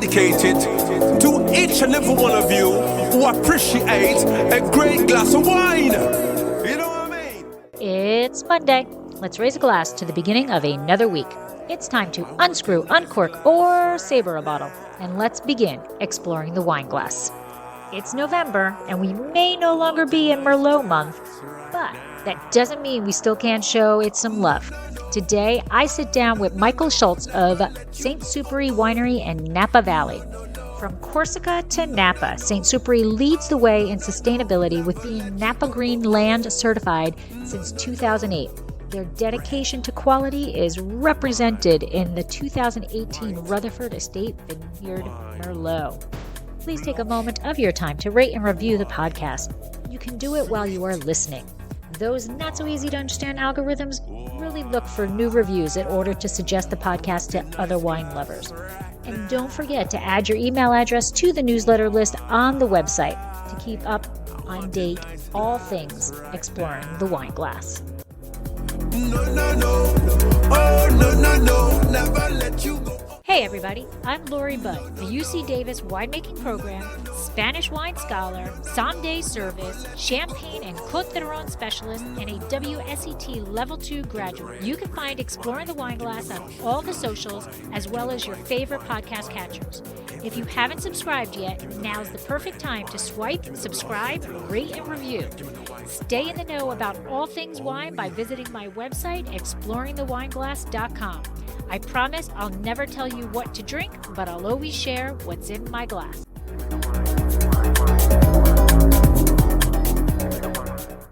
dedicated to each and every one of you who appreciate a great glass of wine. You know what I mean? It's Monday. Let's raise a glass to the beginning of another week. It's time to unscrew, uncork, or saber a bottle. And let's begin exploring the wine glass. It's November, and we may no longer be in Merlot Month, but that doesn't mean we still can't show it some love. Today, I sit down with Michael Scholz of St. Supery Winery in Napa Valley. From Corsica to Napa, St. Supery leads the way in sustainability with being Napa Green Land certified since 2008. Their dedication to quality is represented in the 2018 Rutherford Estate Vineyard Merlot. Please take a moment of your time to rate and review the podcast. You can do it while you are listening. Those not so easy to understand algorithms really look for new reviews in order to suggest the podcast to other wine lovers. And don't forget to add your email address to the newsletter list on the website to keep up on date all things exploring the wine glass. Never let you go. Hey everybody, I'm Lori Budd, a UC Davis winemaking program, Spanish wine scholar, sommelier service, champagne and Côte d'Aron specialist, and a WSET Level 2 graduate. You can find Exploring the Wine Glass on all the socials, as well as your favorite podcast catchers. If you haven't subscribed yet, now's the perfect time to swipe, subscribe, rate, and review. Stay in the know about all things wine by visiting my website, exploringthewineglass.com. I promise I'll never tell you what to drink, but I'll always share what's in my glass.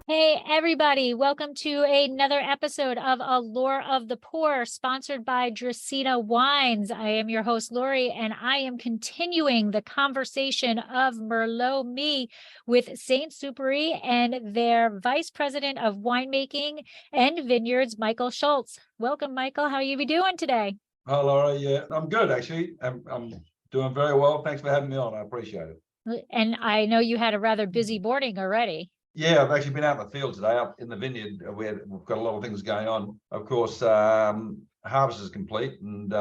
Hey everybody, welcome to another episode of Allure of the Poor, sponsored by Dracaena Wines. I am your host, Lori, and I am continuing the conversation of Merlot Me with St. Supery and their Vice President of Winemaking and Vineyards, Michael Scholz. Welcome, Michael. How are you doing today? Hi, Laura. Yeah, I'm good, actually. I'm doing very well. Thanks for having me on. I appreciate it. And I know you had a rather busy morning already. Yeah, I've actually been out in the field today, up in the vineyard. We've got a lot of things going on. Of course, harvest is complete, and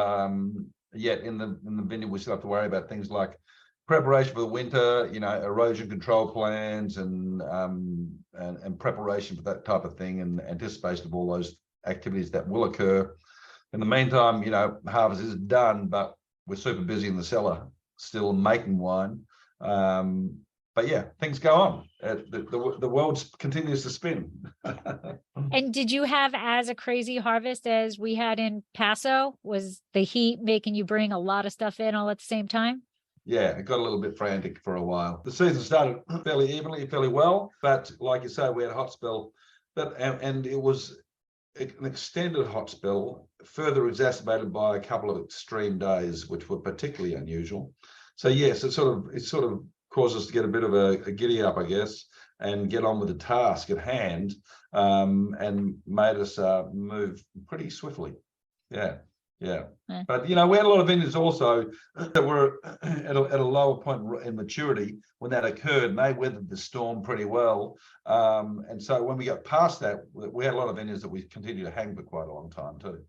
yet in the vineyard we still have to worry about things like preparation for the winter, erosion control plans, and preparation for that type of thing, and anticipation of all those activities that will occur. In the meantime, harvest is done, but we're super busy in the cellar still making wine. But yeah, things go on. The world continues to spin. And did you have as a crazy harvest as we had in Paso? Was the heat making you bring a lot of stuff in all at the same time? Yeah, it got a little bit frantic for a while. The season started fairly evenly, fairly well, but like you say, we had a hot spell, and it was an extended hot spell, further exacerbated by a couple of extreme days, which were particularly unusual. So yes, it sort of caused us to get a bit of a giddy up, I guess, and get on with the task at hand, and made us move pretty swiftly. Yeah. But we had a lot of vineyards also that were at a lower point in maturity when that occurred, and they weathered the storm pretty well. And so when we got past that, we had a lot of vineyards that we continued to hang for quite a long time too.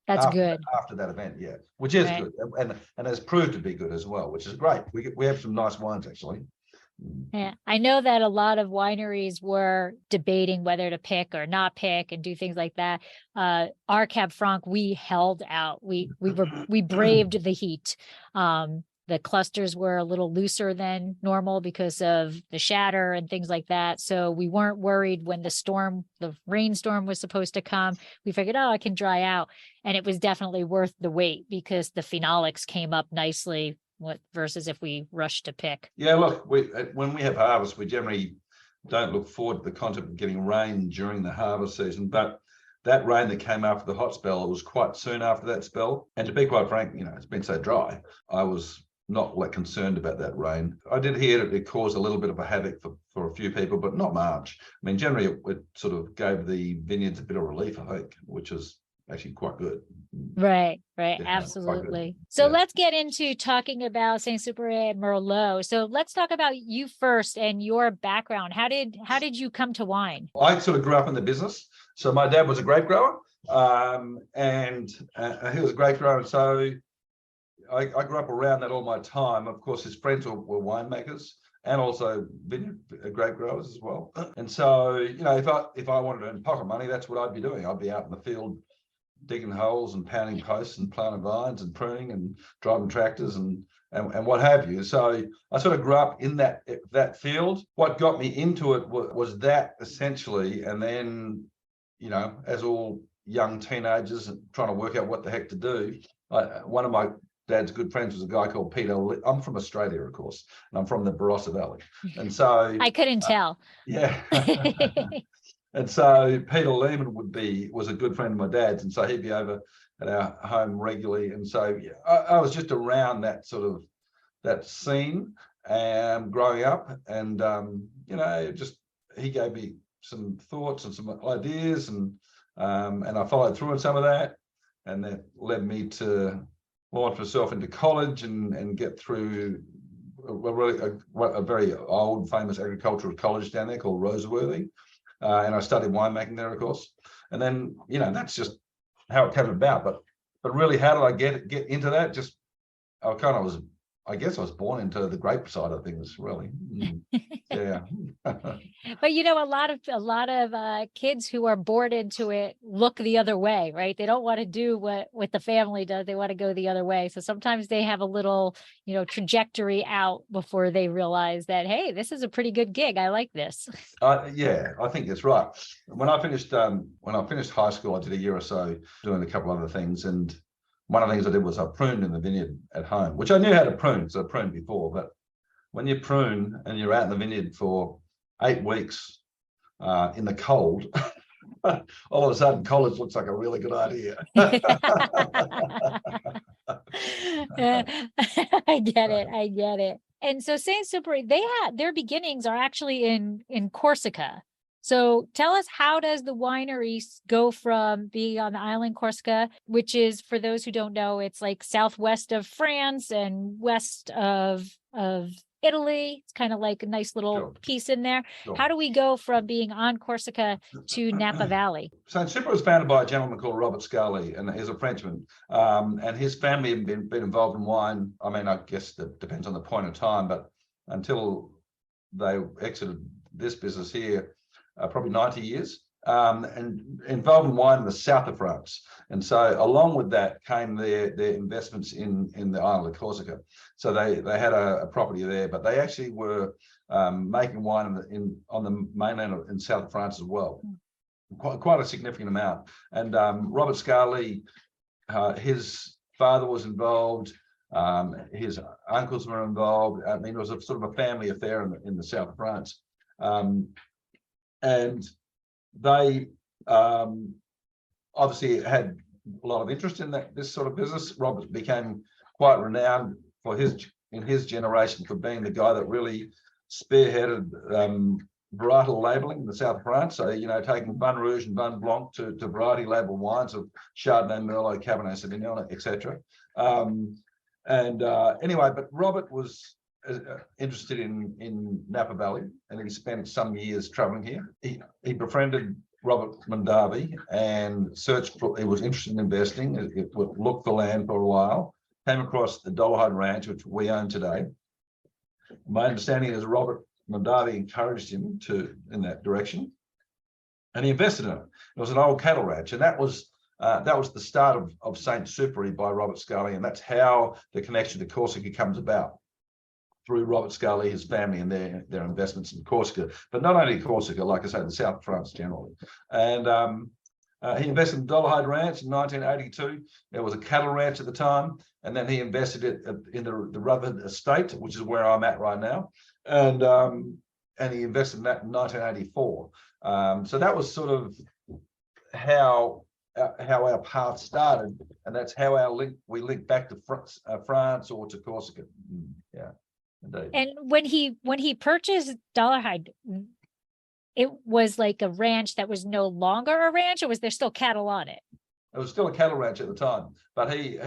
That's good. After that event, yeah, which is right. Good, and has proved to be good as well, which is great. We have some nice wines actually. Yeah, I know that a lot of wineries were debating whether to pick or not pick and do things like that. Our Cab Franc, we held out. We braved the heat. The clusters were a little looser than normal because of the shatter and things like that. So we weren't worried when the rainstorm was supposed to come. We figured, I can dry out. And it was definitely worth the wait because the phenolics came up nicely versus if we rushed to pick. Yeah, look, when we have harvest, we generally don't look forward to the concept of getting rain during the harvest season. But that rain that came after the hot spell, it was quite soon after that spell. And to be quite frank, it's been so dry. I was not like concerned about that rain. I did hear that it caused a little bit of a havoc for a few people, but not much. I mean, generally it sort of gave the vineyards a bit of relief, I think, which is actually quite good. Right, Yeah, absolutely. good. So Yeah. let's get into talking about St. Supery and Merlot. So let's talk about you first and your background. How did you come to wine? I sort of grew up in the business. So my dad was a grape grower, and he was a grape grower. And so I grew up around that all my time. Of course, his friends were winemakers and also vineyard grape growers as well. And so, you know, if I wanted to earn pocket money, that's what I'd be doing. I'd be out in the field digging holes and pounding posts and planting vines and pruning and driving tractors and what have you. So I sort of grew up in that field. What got me into it was that essentially, and then, you know, as all young teenagers and trying to work out what the heck to do, one of my dad's good friends was a guy called Peter. I'm from Australia, of course, and I'm from the Barossa Valley, and so I couldn't tell. Yeah. And so Peter Lehman was a good friend of my dad's, and so he'd be over at our home regularly. And so yeah, I was just around that sort of that scene growing up, and you know, just he gave me some thoughts and some ideas, and I followed through on some of that, and that led me to launch myself into college and get through a very old, famous agricultural college down there called Roseworthy. And I studied winemaking there, of course. And then, you know, that's just how it came about. But really, how did I get into that? Just I guess I was born into the grape side of things, really. Yeah. But you know, a lot of kids who are bored into it look the other way, right? They don't want to do what the family does. They want to go the other way. So sometimes they have a little, you know, trajectory out before they realize that, hey, this is a pretty good gig. I like this. Yeah, I think that's right. When I finished high school, I did a year or so doing a couple other things, and one of the things I did was I pruned in the vineyard at home, which I knew how to prune because I pruned before. But when you prune and you're out in the vineyard for 8 weeks in the cold, all of a sudden college looks like a really good idea. I get it. And so St. Supery, their beginnings are actually in Corsica. So tell us, how does the winery go from being on the island Corsica, which is, for those who don't know, it's like southwest of France and west of Italy. It's kind of like a nice little piece in there. Sure. How do we go from being on Corsica to Napa Valley? St. Supery was founded by a gentleman called Robert Scholz, and he's a Frenchman. And his family had been involved in wine. I mean, I guess that depends on the point of time, but until they exited this business here, probably 90 years, and involved in wine in the south of France. And so along with that came their investments in the island of Corsica. So they had a property there, but they actually were making wine on the mainland in south of France as well. Quite a significant amount. And Robert Scholz, his father was involved, his uncles were involved. I mean, it was a sort of a family affair in the south of France. And they obviously had a lot of interest in this sort of business. Robert became quite renowned in his generation for being the guy that really spearheaded varietal labeling in the south of France. So, you know, taking Vin Rouge and Vin Blanc to variety label wines of Chardonnay, Merlot, Cabernet Sauvignon, etc. Anyway, but Robert was interested in Napa Valley, and he spent some years traveling here. He befriended Robert Mondavi and he was interested in investing. It looked for land for a while, came across the Dollarhide Ranch, which we own today. My understanding is Robert Mondavi encouraged him in that direction, and he invested in it. It was an old cattle ranch, and that was the start of St. Supery by Robert Scholz, and that's how the connection to Corsica comes about, through Robert Scholz, his family, and their investments in Corsica. But not only Corsica, like I say, the south of France generally. And he invested in Dollarhide Ranch in 1982. It was a cattle ranch at the time, and then he invested it in the Rutherford Estate, which is where I'm at right now. And he invested in that in 1984. So that was sort of how our path started, and that's how we link back to France or to Corsica. Yeah. Indeed. And when he purchased Dollarhide, it was like a ranch that was no longer a ranch, or was there still cattle on it? It was still a cattle ranch at the time, but he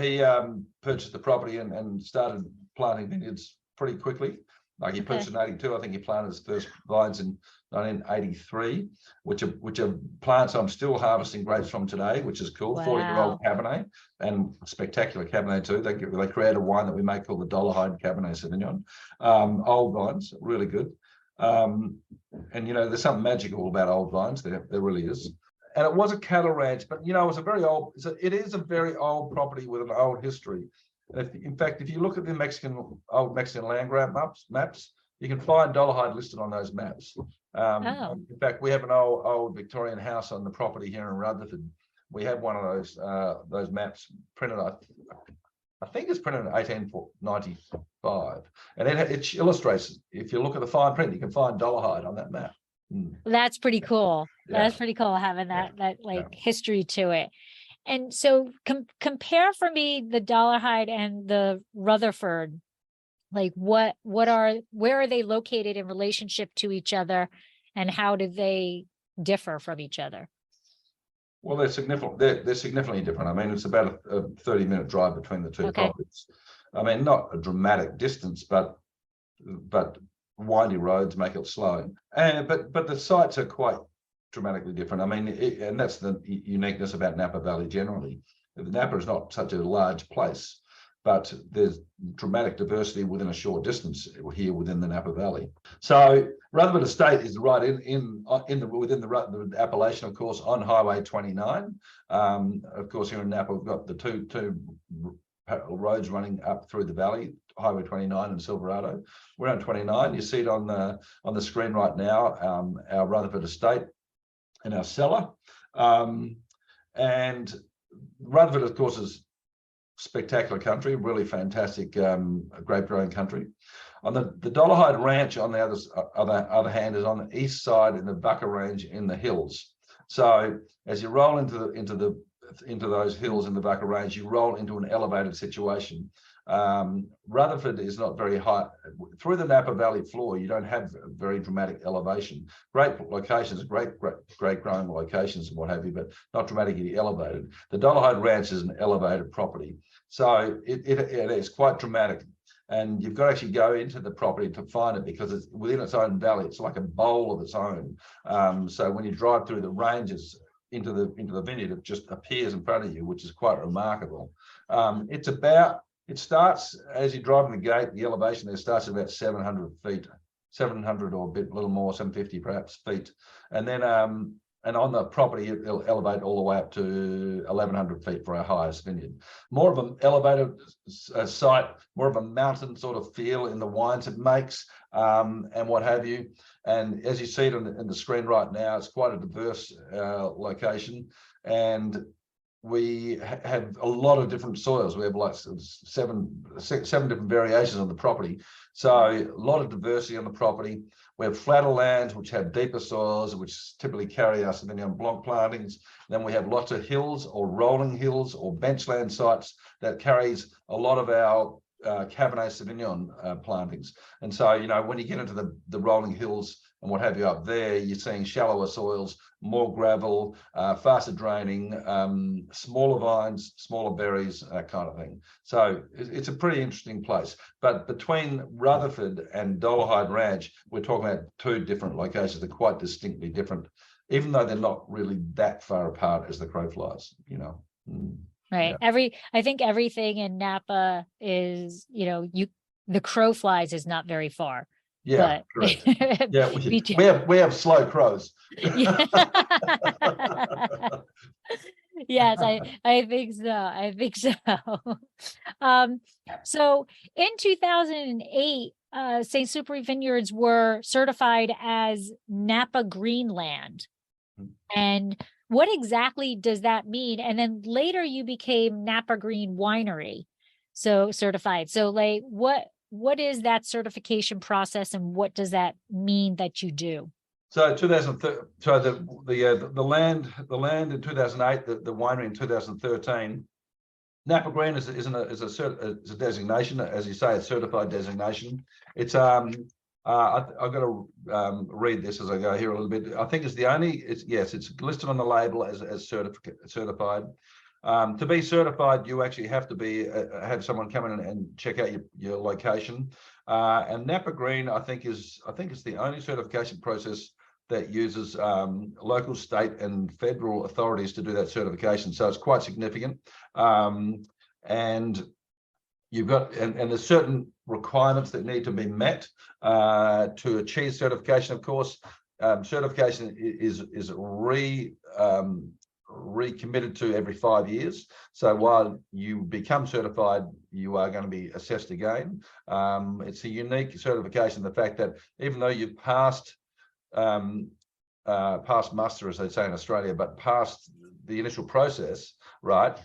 purchased the property and started planting vineyards pretty quickly. Like he purchased in 82, I think he planted his first vines in 1983, which are plants I'm still harvesting grapes from today, which is cool. Wow. 40-year-old Cabernet, and spectacular Cabernet too. They create a wine that we make called the Dollarhide Cabernet Sauvignon. Old vines, really good. And there's something magical about old vines. There really is. And it was a cattle ranch, but it was a very old. It is a very old property with an old history. And in fact, if you look at the old Mexican land grab maps, you can find Dollarhide listed on those maps. In fact, we have an old Victorian house on the property here in Rutherford. We have one of those maps printed. I think it's printed in 1895, and it illustrates. If you look at the fine print, you can find Dollarhide on that map. That's pretty cool. Yeah. That's pretty cool having that history to it. And so compare for me the Dollarhide and the Rutherford. Like where are they located in relationship to each other, and how do they differ from each other? Well, they're significantly different. I mean, it's about a 30-minute drive between the two properties. I mean, not a dramatic distance, but windy roads make it slow. But the sites are quite dramatically different. I mean, and that's the uniqueness about Napa Valley generally. Napa is not such a large place, but there's dramatic diversity within a short distance here within the Napa Valley. So Rutherford Estate is right within the appellation, of course, on Highway 29. Of course, here in Napa, we've got the two roads running up through the valley, Highway 29 and Silverado. We're on 29. You see it on the screen right now, our Rutherford Estate and our cellar. And Rutherford, of course, is spectacular country, really fantastic grape growing country. On the Dollarhide Ranch, on the other hand, is on the east side in the Bucca Range in the hills. So as you roll into those hills in the Bucca Range, you roll into an elevated situation. Rutherford is not very high. Through the Napa Valley floor, you don't have very dramatic elevation. Great locations, great growing locations and what have you, but not dramatically elevated. The Dollarhide Ranch is an elevated property, so it is quite dramatic. And you've got to actually go into the property to find it, because it's within its own valley. It's like a bowl of its own. So when you drive through the ranges into the vineyard, it just appears in front of you, which is quite remarkable. It starts as you drive in the gate. The elevation there starts at about 700 feet, 700 or a little more, 750 perhaps feet, and then and on the property it'll elevate all the way up to 1,100 feet for our highest vineyard. More of an elevated site, more of a mountain sort of feel in the wines it makes, and what have you. And as you see it in the screen right now, it's quite a diverse location, and we have a lot of different soils. We have like seven different variations on the property. So a lot of diversity on the property. We have flatter lands, which have deeper soils, which typically carry our Sauvignon Blanc plantings. Then we have lots of hills or rolling hills or benchland sites that carries a lot of our Cabernet Sauvignon plantings. And so, when you get into the rolling hills and what have you up there, you're seeing shallower soils, more gravel, faster draining, smaller vines, smaller berries, that kind of thing. So it's a pretty interesting place. But between Rutherford and Dollarhide Ranch, we're talking about two different locations. They're quite distinctly different, even though they're not really that far apart as the crow flies, Right. Yeah. I think everything in Napa is, the crow flies is not very far. Yeah, but correct. Yeah, we have slow crows. Yes, I think so. I think so. So in 2008, St. Supery Vineyards were certified as Napa Green Land. And what exactly does that mean? And then later you became Napa Green Winery, so certified. So like what is that certification process, and what does that mean that you do? So 2003, so the land in 2008, the winery in 2013. Napa Green is a designation, as you say, a certified designation. It's I've got to read this as I go here a little bit. I think it's the only. It's listed on the label as certified. To be certified, you actually have to have someone come in and check out your location. And Napa Green, I think it's the only certification process that uses local, state, and federal authorities to do that certification. So it's quite significant. And you've got, and there's certain requirements that need to be met to achieve certification. Of course, certification is recommitted to every 5 years. So while you become certified, you are going to be assessed again. It's a unique certification, the fact that even though you've passed muster, as they say in Australia, but passed the initial process, right?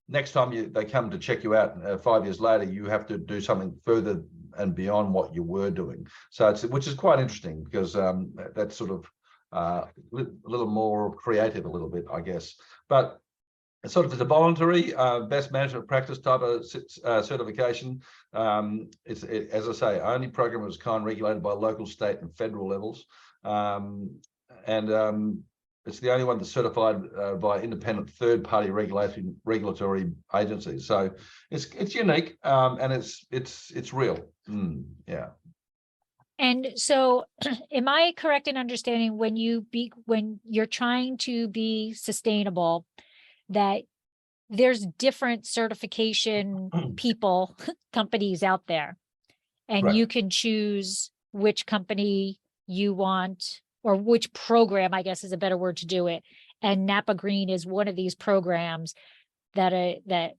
Next time they come to check you out 5 years later, you have to do something further and beyond what you were doing. So which is quite interesting, because that's sort of a little more creative, a little bit, I guess. But it's sort of, it's a voluntary best management practice type of certification. As I say, only program of its kind regulated by local, state, and federal levels. It's the only one that's certified by independent third-party regulatory agencies. So it's unique, and it's real. Yeah. And so, am I correct in understanding when you're trying to be sustainable, that there's different certification people, companies out there, and Right. you can choose which company you want, or which program, I guess is a better word to do it. And Napa Green is one of these programs that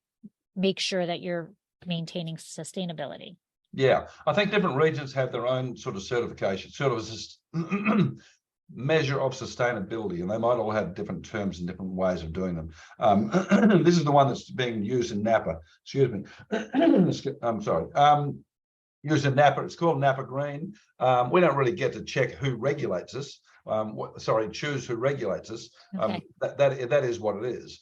make sure that you're maintaining sustainability. Yeah, I think different regions have their own sort of certification, sort of a measure of sustainability, and they might all have different terms and different ways of doing them. This is the one that's being used in Napa. Excuse me. I'm sorry. Used in Napa. It's called Napa Green. We don't really get to check who regulates us. Choose who regulates us. Okay. That is what it is.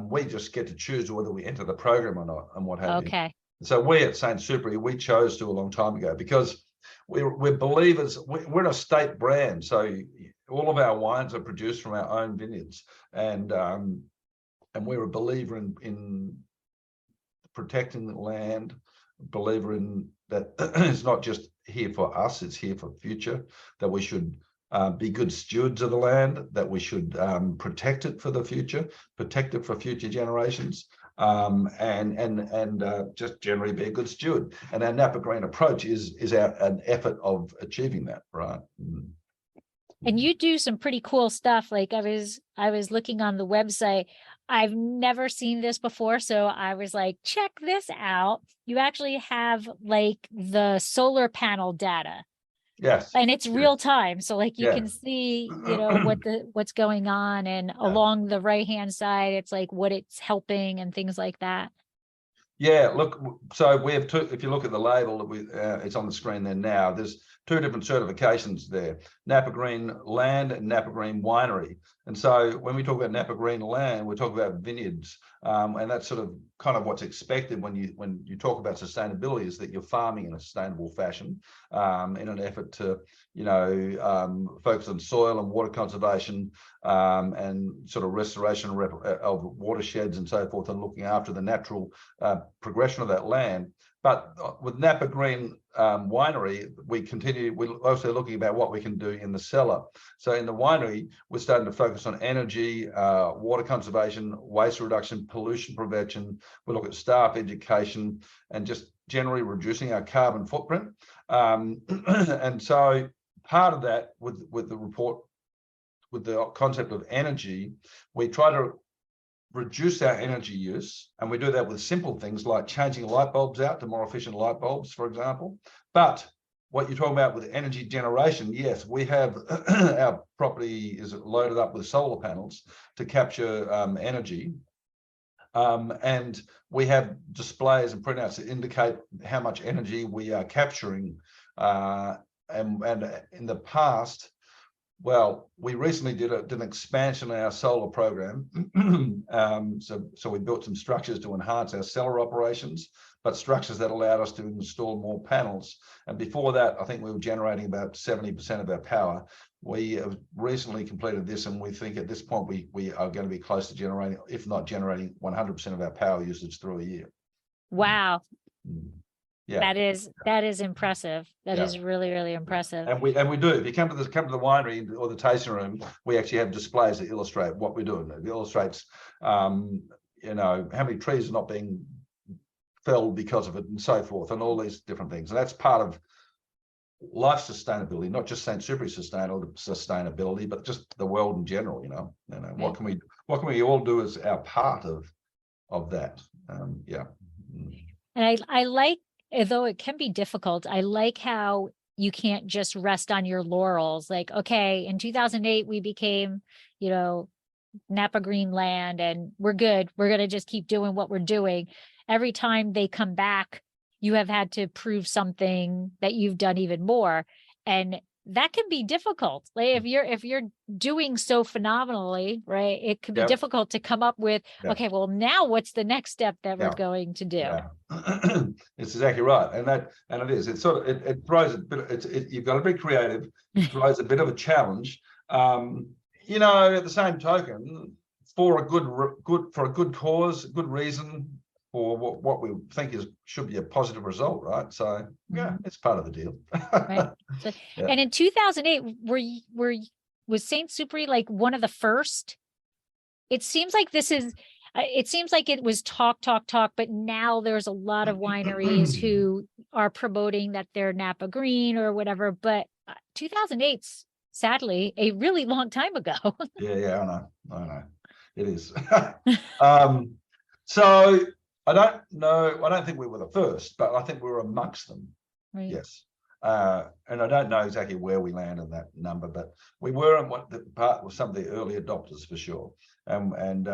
We just get to choose whether we enter the program or not, and what have you. Okay. So we at St. Supery, we chose to a long time ago, because we're believers. We're a state brand, so all of our wines are produced from our own vineyards, and we're a believer in protecting the land. Believer in that it's not just here for us; it's here for future. That we should be good stewards of the land. That we should protect it for the future, protect it for future generations. And just generally be a good steward. And our Napa Green approach is an effort of achieving that, right? And you do some pretty cool stuff. Like I was looking on the website. I've never seen this before, so I was like, check this out. You actually have like the solar panel data. Yes. And it's real time. So like you Yeah. can see, what's going on, and along the right-hand side, it's like what it's helping and things like that. Yeah, look, so we have two. If you look at the label, it's on the screen there now. There's two different certifications there: Napa Green Land and Napa Green Winery. And so when we talk about Napa Green Land, we're talking about vineyards, and that's sort of kind of what's expected when you talk about sustainability, is that you're farming in a sustainable fashion, in an effort to focus on soil and water conservation, and sort of restoration of watersheds and so forth, and looking after the natural progression of that land. But with Napa Green Winery, we're also looking about what we can do in the cellar. So in the winery, we're starting to focus on energy, water conservation, waste reduction, pollution prevention. We look at staff education, and just generally reducing our carbon footprint. And so part of that with the report, with the concept of energy, we try to reduce our energy use, and we do that with simple things like changing light bulbs out to more efficient light bulbs, for example. But what you're talking about with energy generation, yes, we have our property is loaded up with solar panels to capture energy, and we have displays and printouts that indicate how much energy we are capturing. And in the past, well, we recently did an expansion of our solar program. So we built some structures to enhance our cellar operations, but structures that allowed us to install more panels. And before that, I think we were generating about 70% of our power. We have recently completed this, and we think at this point we are going to be close to generating, if not generating 100% of our power usage through a year. Wow. Yeah. That is impressive. That is really, really impressive. And we do. If you come to the winery or the tasting room, we actually have displays that illustrate what we're doing. It illustrates, you know, how many trees are not being felled because of it, and so forth, and all these different things. And that's part of life sustainability, not just St. Supery sustainability, but just the world in general. You know, what can we all do as our part of that? Yeah. And I like, although it can be difficult, I like how you can't just rest on your laurels. Like, okay, in 2008, we became, you know, Napa Green Land, and we're good. We're going to just keep doing what we're doing. Every time they come back, you have had to prove something that you've done even more. And that can be difficult. Like if you're doing so phenomenally, right, it can be difficult to come up with, okay, well, now what's the next step that we're going to do? Yeah. It's exactly right. And it is, it's sort of, it throws a bit, you've got to be creative. It throws a bit of a challenge. You know, at the same token, for a good cause, a good reason, for what we think should be a positive result, right? So yeah, it's part of the deal. Right. So, and in 2008, was St. Supery like one of the first? It seems like this is. It seems like it was talk, but now there's a lot of wineries who are promoting that they're Napa Green or whatever. But 2008's sadly a really long time ago. Yeah, I know. It is. So I don't know. I don't think we were the first, but I think we were amongst them. Right. Yes. And I don't know exactly where we landed in that number, but we were in what the part was some of the early adopters for sure. And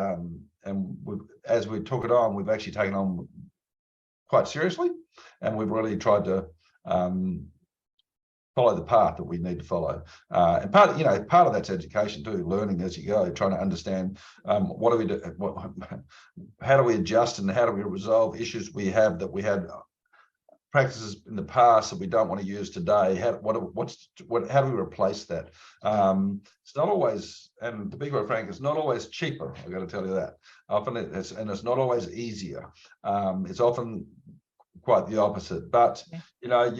as we took it on, we've actually taken on quite seriously, and we've really tried to follow the path that we need to follow. And part of that's education too, learning as you go, trying to understand what do we do, how do we adjust, and how do we resolve issues we have that we had practices in the past that we don't want to use today. How do we replace that? It's not always, and to be quite frank, it's not always cheaper. I've got to tell you that. Often it's not always easier. It's often quite the opposite. But you know,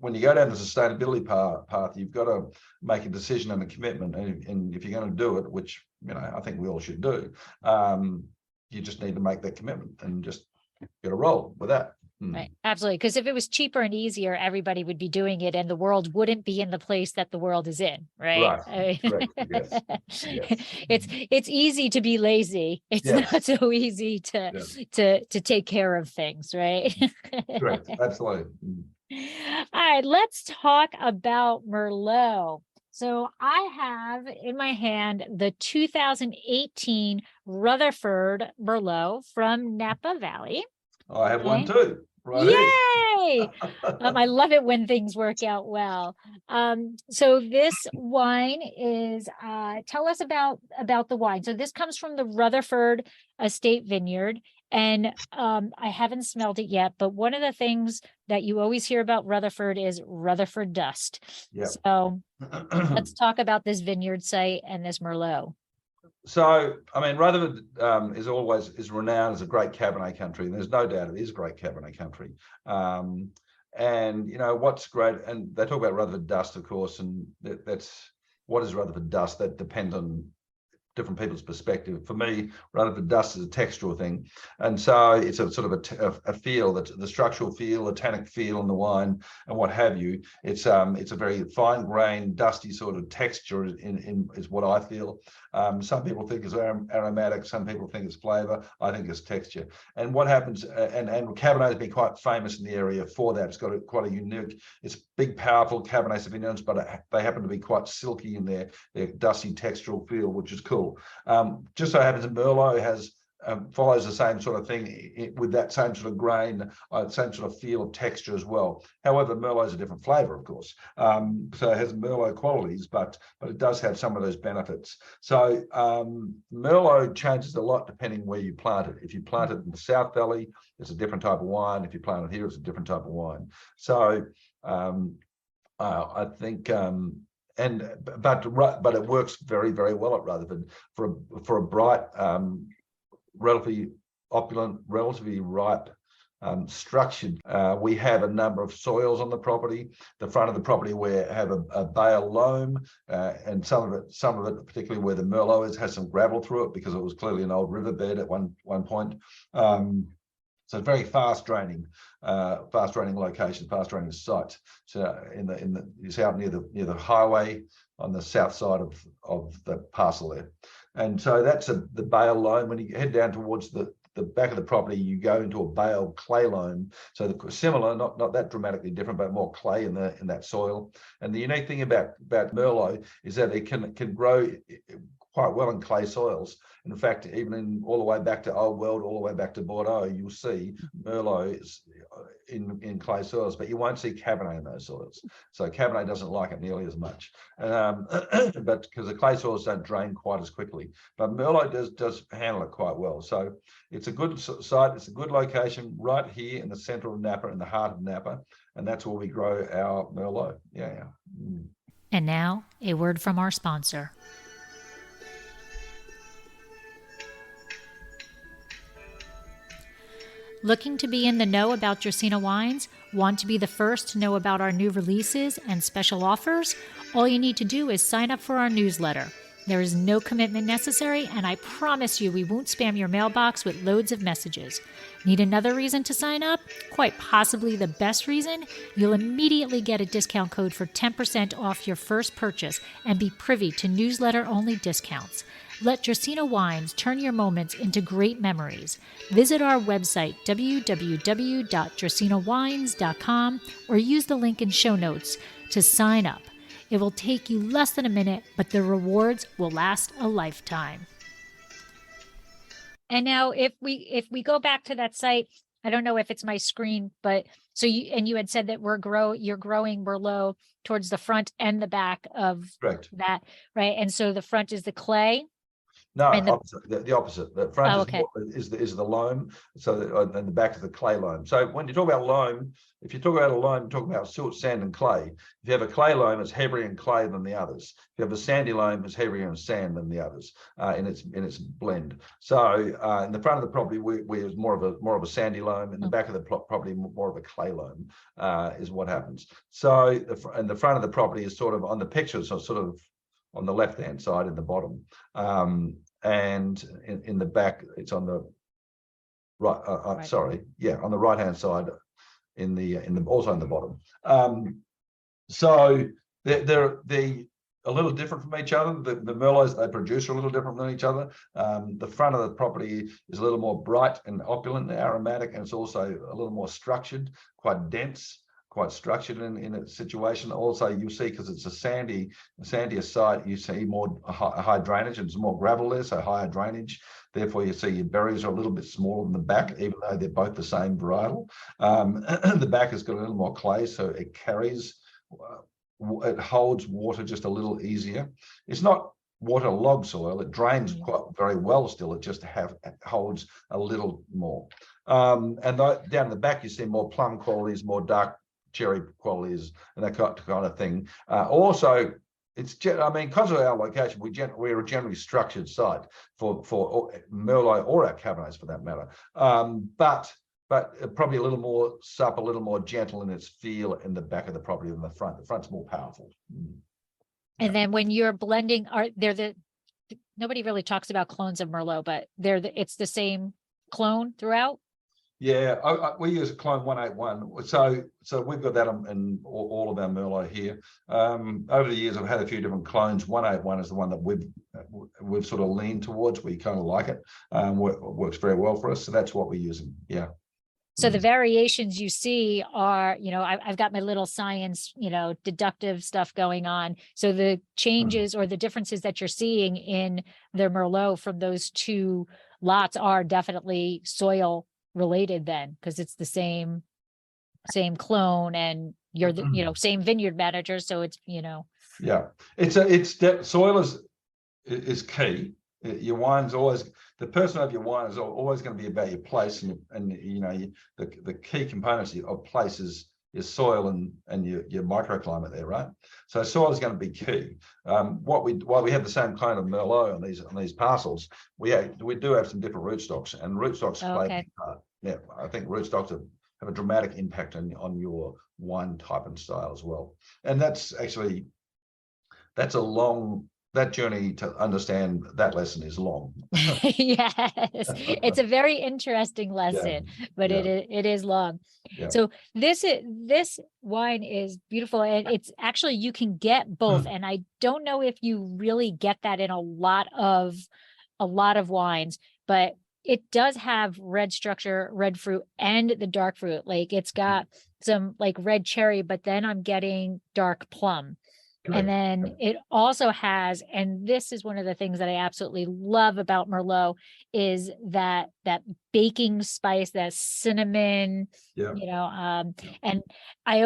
when you go down the sustainability path, you've got to make a decision and a commitment. And if you're going to do it, which I think we all should do, you just need to make that commitment and just get a roll with that. Right, absolutely. Because if it was cheaper and easier, everybody would be doing it, and the world wouldn't be in the place that the world is in. Right. Right. Yes. It's easy to be lazy. It's not so easy to take care of things. Right. Correct. Absolutely. All right. Let's talk about Merlot. So I have in my hand the 2018 Rutherford Merlot from Napa Valley. I have one too. Right. Yay! I love it when things work out well. So this wine is, tell us about the wine. So this comes from the Rutherford Estate Vineyard, and I haven't smelled it yet, but one of the things that you always hear about Rutherford is Rutherford dust. Yep. So let's talk about this vineyard site and this Merlot. So, I mean, Rutherford is renowned as a great Cabernet country, and there's no doubt it is a great Cabernet country. And what's great, and they talk about Rutherford dust, of course, and that's what is Rutherford dust. That depends on different people's perspective. For me, Rutherford dust is a textural thing, and so it's a sort of a feel, that the structural feel, the tannic feel in the wine, and what have you. It's a very fine grained, dusty sort of texture is what I feel. Some people think it's aromatic, some people think it's flavor. I think it's texture. And what happens, and Cabernet has been quite famous in the area for that. It's got quite a unique, it's big, powerful Cabernet Sauvignons, but they happen to be quite silky in their dusty textural feel, which is cool. Just so happens that Merlot follows the same sort of thing with that same sort of grain, same sort of feel of texture as well. However, Merlot is a different flavor, of course. So it has Merlot qualities, but it does have some of those benefits. So Merlot changes a lot depending where you plant it. If you plant it in the South Valley, it's a different type of wine. If you plant it here, it's a different type of wine. So I think but it works very, very well at Rutherford for a bright, relatively opulent, relatively ripe structured. We have a number of soils on the property. The front of the property we have a bale loam, and some of it, particularly where the Merlot is, has some gravel through it because it was clearly an old riverbed at one point. So very fast draining location, fast draining site. So it's out near the highway on the south side of the parcel there. And so that's the bale loam. When you head down towards the back of the property, you go into a bale clay loam. So similar, not that dramatically different, but more clay in that soil. And the unique thing about Merlot is that it can grow quite well in clay soils. In fact, even all the way back to Old World, all the way back to Bordeaux, you'll see Merlot is in clay soils, but you won't see Cabernet in those soils. So Cabernet doesn't like it nearly as much, but because the clay soils don't drain quite as quickly. But Merlot does handle it quite well. So it's a good site. It's a good location right here in the centre of Napa, in the heart of Napa, and that's where we grow our Merlot. Yeah. And now, a word from our sponsor. Looking to be in the know about Dracaena wines? Want to be the first to know about our new releases and special offers? All you need to do is sign up for our newsletter. There is no commitment necessary, and I promise you we won't spam your mailbox with loads of messages. Need another reason to sign up? Quite possibly the best reason? You'll immediately get a discount code for 10% off your first purchase and be privy to newsletter-only discounts. Let Dracaena Wines turn your moments into great memories. Visit our website, www.dracaenawines.com, or use the link in show notes to sign up. It will take you less than a minute, but the rewards will last a lifetime. And now if we go back to that site, I don't know if it's my screen, but so you had said that you're growing Merlot towards the front and the back of Correct. that, right? And so the front is the clay. No, opposite. The opposite. The front is the loam, and the back is the clay loam. So when you talk about loam, if you talk about a loam, you talk about silt, sand, and clay. If you have a clay loam, it's heavier in clay than the others. If you have a sandy loam, it's heavier in sand than the others in its blend. So in the front of the property, we use more of a sandy loam. In the back of the property, more of a clay loam is what happens. So the front of the property is sort of on the picture, so sort of on the left-hand side in the bottom, and in the back it's on the right. On the right-hand side, in the also in the bottom. So they're a little different from each other. The Merlots they produce are a little different than each other. The front of the property is a little more bright and opulent and aromatic, and it's also a little more structured, quite dense, quite structured in its situation. Also, you see, because it's a sandier site, you see more high drainage, and there's more gravel there, so higher drainage. Therefore, you see your berries are a little bit smaller than the back, even though they're both the same varietal. The back has got a little more clay, so it carries, it holds water just a little easier. It's not waterlogged soil; it drains quite very well still. It just holds a little more. And down in the back, you see more plum qualities, more dark cherry qualities, and that kind of thing. Also, because of our location, we're a generally structured site for Merlot or our Cabernets for that matter. But probably a little more supple, a little more gentle in its feel in the back of the property than the front. The front's more powerful. And then when you're blending, nobody really talks about clones of Merlot, but it's the same clone throughout. Yeah, we use a clone 181. So we've got that in all of our Merlot here. Over the years, I've had a few different clones. 181 is the one that we've sort of leaned towards. We kind of like it. Works very well for us. So that's what we're using. Yeah. So the variations you see are, I've got my little science, deductive stuff going on. So the changes or the differences that you're seeing in the Merlot from those two lots are definitely soil related then, because it's the same clone, and you're the same vineyard manager, so it's soil is key. Your wine's always, the person of your wine is always going to be about your place, and the key components of place is soil and your microclimate there, right? So soil is going to be key. While we have the same kind of Merlot on these parcels, we do have some different rootstocks, and rootstocks play a big part. yeah, I think rootstocks have a dramatic impact on your wine type and style as well. And that's that journey to understand that lesson is long. Yes, it's a very interesting lesson, but yeah. it is long. Yeah. So this wine is beautiful, and it's actually, you can get both, and I don't know if you really get that in a lot of wines, but it does have red structure, red fruit, and the dark fruit. Like it's got some like red cherry, but then I'm getting dark plum. And then it also has, and this is one of the things that I absolutely love about Merlot, is that baking spice, that cinnamon, and I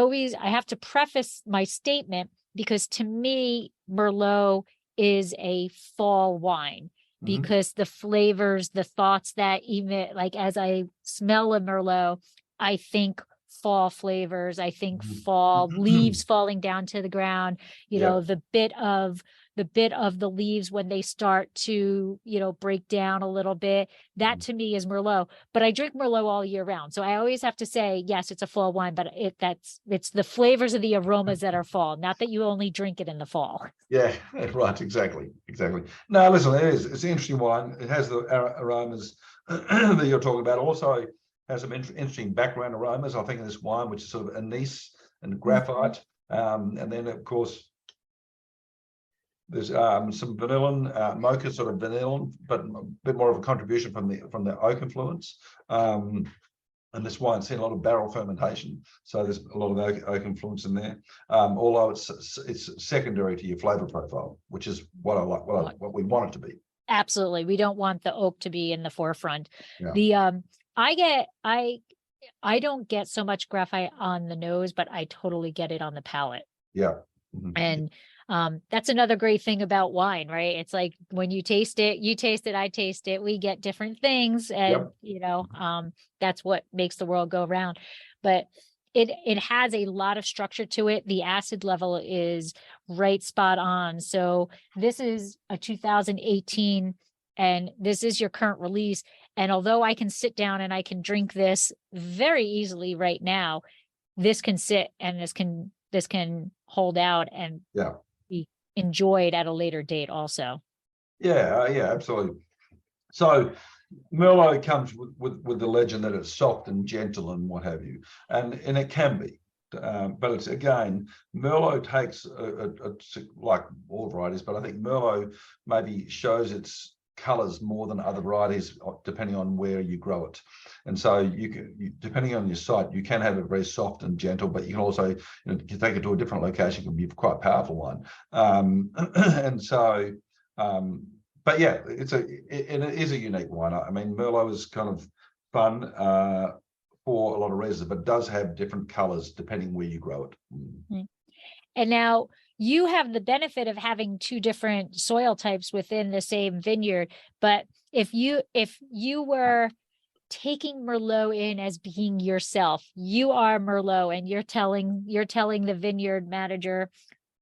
have to preface my statement, because to me, Merlot is a fall wine, because the flavors, the thoughts that even like as I smell a Merlot, I think fall flavors. I think fall leaves falling down to the ground, the bit of the leaves when they start to, break down a little bit. That to me is Merlot, but I drink Merlot all year round. So I always have to say, yes, it's a fall wine, but it's the flavors of the aromas that are fall, not that you only drink it in the fall. Yeah, right. Exactly. No, listen, it's an interesting wine. It has the aromas that you're talking about. Also has some interesting background aromas, I think, in this wine, which is sort of anise and graphite. And then, of course, there's some vanillin, mocha sort of vanillin, but a bit more of a contribution from the oak influence. And this wine's seen a lot of barrel fermentation, so there's a lot of oak influence in there. Although it's secondary to your flavor profile, which is what I like, what we want it to be. Absolutely, we don't want the oak to be in the forefront. Yeah. I don't get so much graphite on the nose, but I totally get it on the palate. Yeah. And that's another great thing about wine, right? It's like when you taste it, I taste it, we get different things, and that's what makes the world go round. But it has a lot of structure to it. The acid level is right spot on. So this is a 2018, and this is your current release. And although I can sit down and I can drink this very easily right now, this can sit and this can hold out and be enjoyed at a later date also. Yeah, absolutely. So Merlot comes with the legend that it's soft and gentle and what have you, and it can be, but it's, again, Merlot takes like all varieties, but I think Merlot maybe shows its colors more than other varieties depending on where you grow it. And so you depending on your site, you can have it very soft and gentle, but you can also, you take it to a different location, it can be quite powerful one. And so but yeah, it is a unique wine. I mean, Merlot is kind of fun for a lot of reasons, but does have different colors depending where you grow it. And now you have the benefit of having two different soil types within the same vineyard. But if you were taking Merlot in as being yourself, you are Merlot, and you're telling the vineyard manager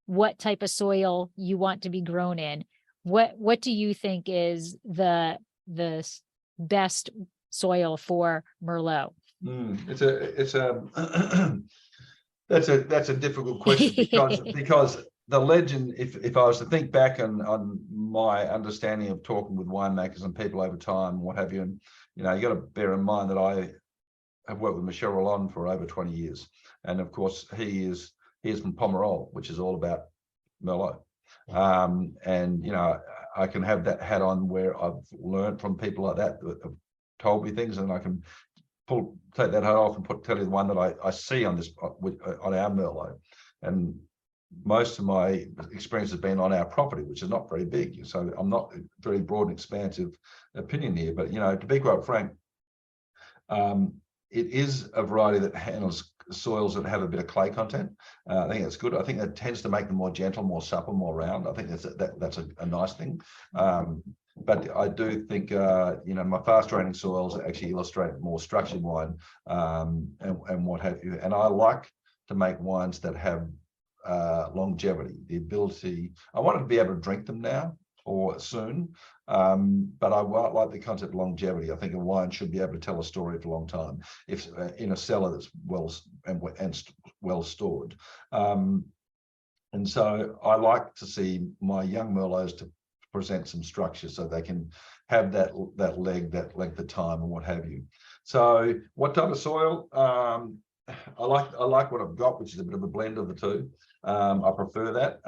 what type of soil you want to be grown in, what do you think is the best soil for Merlot? That's a difficult question because the legend, if I was to think back on my understanding of talking with winemakers and people over time, what have you, and you got to bear in mind that I have worked with Michel Rolland for over 20 years, and of course he is from Pomerol, which is all about Merlot. And I can have that hat on where I've learned from people like that have told me things, and I can take that hat off and tell you the one that I see on our Merlot. And most of my experience has been on our property, which is not very big. So I'm not a very broad and expansive opinion here, but to be quite frank, it is a variety that handles soils that have a bit of clay content. I think that's good. I think that tends to make them more gentle, more supple, more round. I think that's a nice thing. But I do think, my fast draining soils actually illustrate more structured wine and what have you. And I like to make wines that have longevity, the ability. I wanted to be able to drink them now, or soon. But I like the concept of longevity. I think a wine should be able to tell a story for a long time, if in a cellar that's well stored. And so I like to see my young Merlots to present some structure so they can have that length of time and what have you. So what type of soil? I like what I've got, which is a bit of a blend of the two. I prefer that.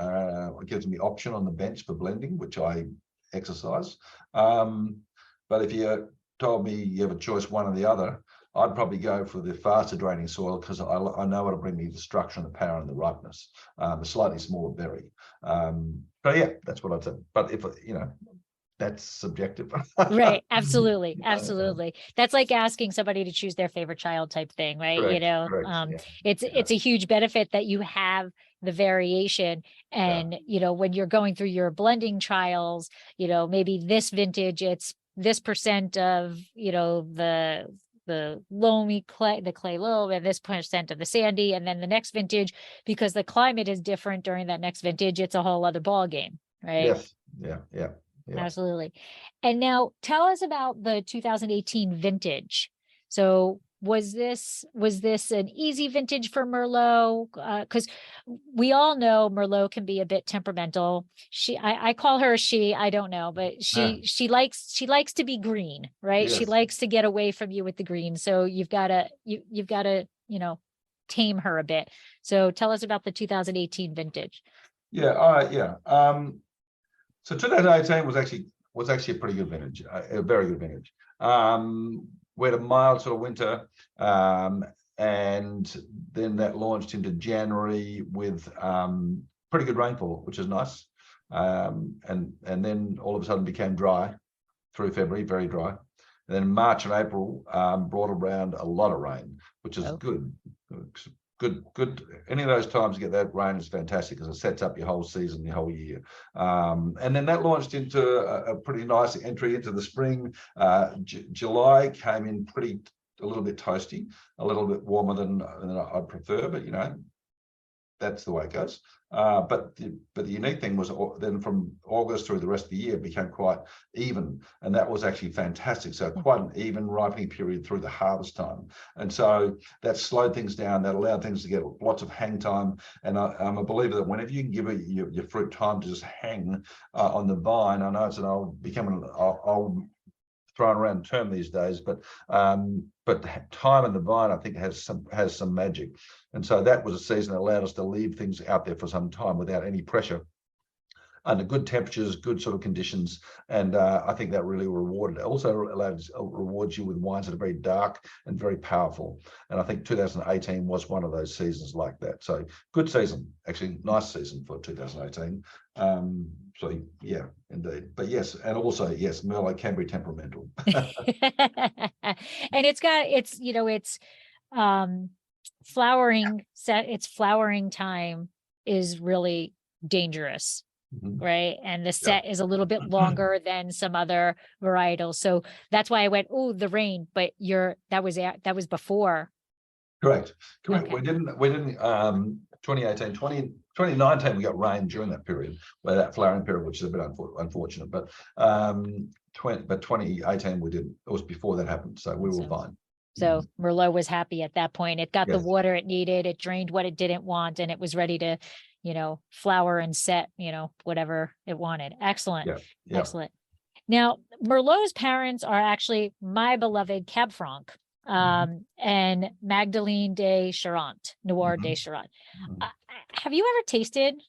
It gives me option on the bench for blending, which I exercise. But if you told me you have a choice, one or the other, I'd probably go for the faster draining soil, because I know it'll bring me the structure and the power and the ripeness. A slightly smaller berry. But yeah, that's what I'd say. But if that's subjective. Right. Absolutely. Absolutely. That's like asking somebody to choose their favorite child type thing, right? Correct, correct, yeah. It's a huge benefit that you have the variation. And, when you're going through your blending trials, maybe this vintage, it's this percent of, the loamy clay, the clay loam, and this percent of the sandy. And then the next vintage, because the climate is different during that next vintage, it's a whole other ball game, right? Yes. Yeah. Absolutely. And now tell us about the 2018 vintage. So was this an easy vintage for Merlot? Because we all know Merlot can be a bit temperamental. I call her she, I don't know, but she likes to be green, right? Yes. She likes to get away from you with the green. So you've got to, tame her a bit. So tell us about the 2018 vintage. Yeah. So 2018 was actually a pretty good vintage, a very good vintage. We had a mild sort of winter, and then that launched into January with pretty good rainfall, which is nice. And then all of a sudden became dry through February, very dry. And then March and April brought around a lot of rain, which is good. Any of those times you get that rain is fantastic, because it sets up your whole season, your whole year. And then that launched into a pretty nice entry into the spring. July came in a little bit toasty, a little bit warmer than I prefer, but that's the way it goes. But the unique thing was then from August through the rest of the year became quite even, and that was actually fantastic. So quite an even ripening period through the harvest time, and so that slowed things down. That allowed things to get lots of hang time. And I'm a believer that whenever you can give your fruit time to just hang on the vine, I know it's an old thrown around term these days, but time in the vine, I think, has some magic. And so that was a season that allowed us to leave things out there for some time without any pressure, under good temperatures, good sort of conditions. And I think that really rewarded. It also rewards you with wines that are very dark and very powerful. And I think 2018 was one of those seasons like that. So good season, actually nice season for 2018. So yeah, indeed. But yes, and also yes, Merlot can be temperamental. And it's flowering time is really dangerous. Right. And the set is a little bit longer than some other varietals. So that's why I went, oh, the rain, but that was before. Correct. Okay. We didn't 2018, 2019 we got rain during that period, where that flowering period, which is a bit unfortunate, but 2018 we didn't. It was before that happened, so we were fine. So Merlot was happy at that point. It got the water it needed, it drained what it didn't want, and it was ready to flower and set, whatever it wanted. Excellent. Yeah. Excellent. Now, Merlot's parents are actually my beloved Cab Franc and Magdalene de Charente, Noir de Charente. Have you ever tasted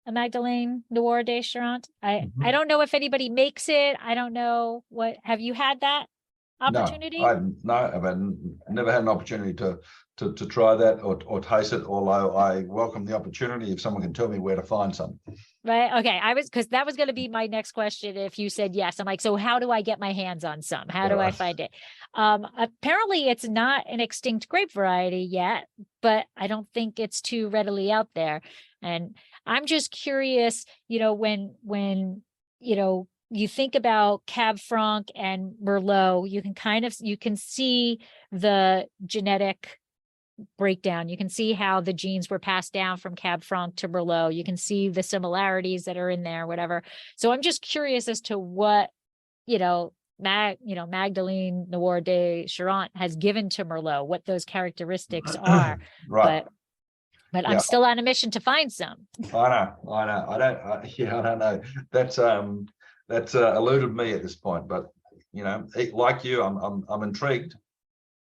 a Magdalene Noir de Charente? I don't know if anybody makes it. I don't know have you had that opportunity? I've never had an opportunity to try that or taste it, although I welcome the opportunity if someone can tell me where to find some. Right. Okay. Because that was going to be my next question. If you said yes, I'm like, so how do I get my hands on some? How do I find it? Apparently it's not an extinct grape variety yet, but I don't think it's too readily out there. And I'm just curious, when you think about Cab Franc and Merlot, you can see the genetic breakdown. You can see how the genes were passed down from Cab Franc to Merlot. You can see the similarities that are in there, whatever. So I'm just curious as to what, Magdalene Noir de Charente has given to Merlot, what those characteristics are. Right. But I'm still on a mission to find some. I know. I don't know. That's eluded me at this point, but like you, I'm intrigued.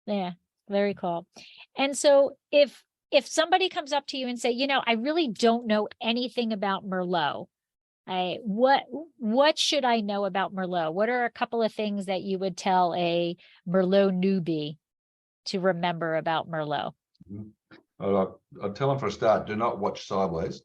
Yeah, very cool. And so if somebody comes up to you and say, I really don't know anything about Merlot, what should I know about Merlot? What are a couple of things that you would tell a Merlot newbie to remember about Merlot? I'll tell them for a start, do not watch sideways.